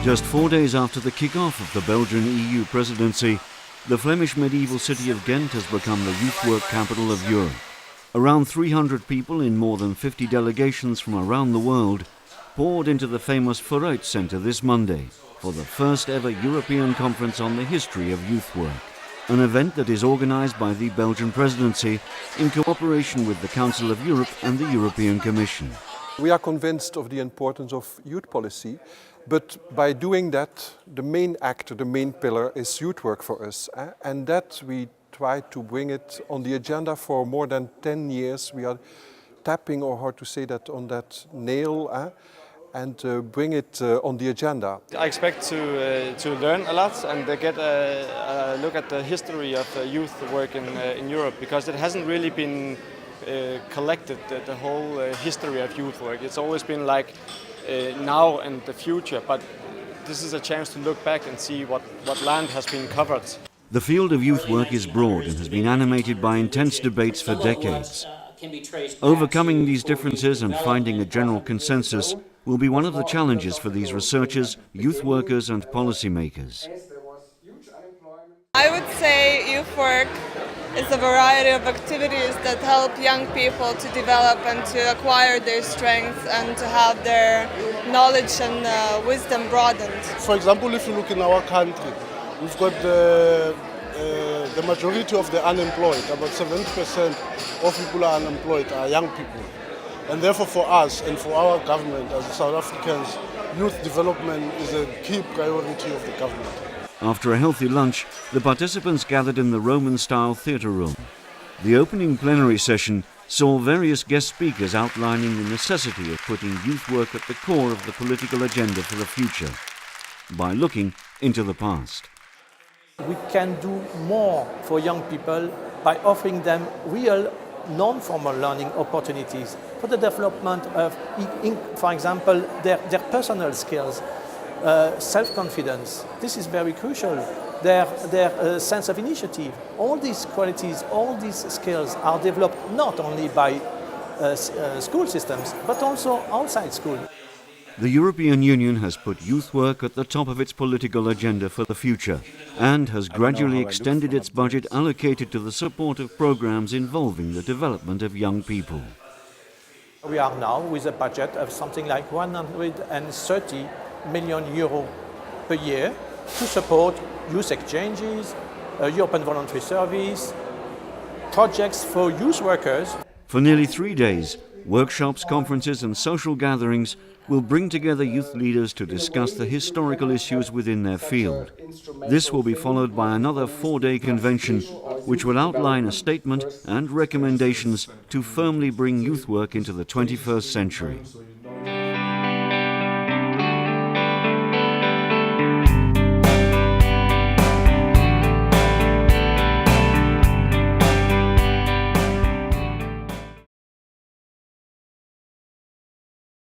Just 4 days after the kick-off of the Belgian EU presidency, the Flemish medieval city of Ghent has become the youth work capital of Europe. Around 300 people in more than 50 delegations from around the world poured into the famous Vooruit Centre this Monday for the first ever European conference on the history of youth work, an event that is organised by the Belgian presidency in cooperation with the Council of Europe and the European Commission. We are convinced of the importance of youth policy, but by doing that, the main actor, the main pillar is youth work for us. And that we try to bring it on the agenda for more than 10 years. We are tapping, or how to say that, on that nail and bring it on the agenda. I expect to learn a lot and get a look at the history of youth work in Europe, because it hasn't really been collected, the whole history of youth work. It's always been like now and the future, but this is a chance to look back and see what land has been covered. The field of youth work is broad and has been animated by intense debates for decades. Overcoming these differences and finding a general consensus will be one of the challenges for these researchers, youth workers and policymakers. I would say youth work is a variety of activities that help young people to develop and to acquire their strengths and to have their knowledge and wisdom broadened. For example, if you look in our country, we've got the majority of the unemployed. About 70% of people are unemployed are young people. And therefore for us and for our government as South Africans, youth development is a key priority of the government. After a healthy lunch, the participants gathered in the Roman-style theatre room. The opening plenary session saw various guest speakers outlining the necessity of putting youth work at the core of the political agenda for the future, by looking into the past. We can do more for young people by offering them real non-formal learning opportunities for the development of, for example, their personal skills, self-confidence. This is very crucial. Their sense of initiative. All these qualities, all these skills are developed not only by school systems, but also outside school. The European Union has put youth work at the top of its political agenda for the future and has gradually extended its budget allocated to the support of programs involving the development of young people. We are now with a budget of something like 130 million euro per year to support youth exchanges, European voluntary service, projects for youth workers. For nearly 3 days, workshops, conferences and social gatherings will bring together youth leaders to discuss the historical issues within their field. This will be followed by another 4-day convention which will outline a statement and recommendations to firmly bring youth work into the 21st century.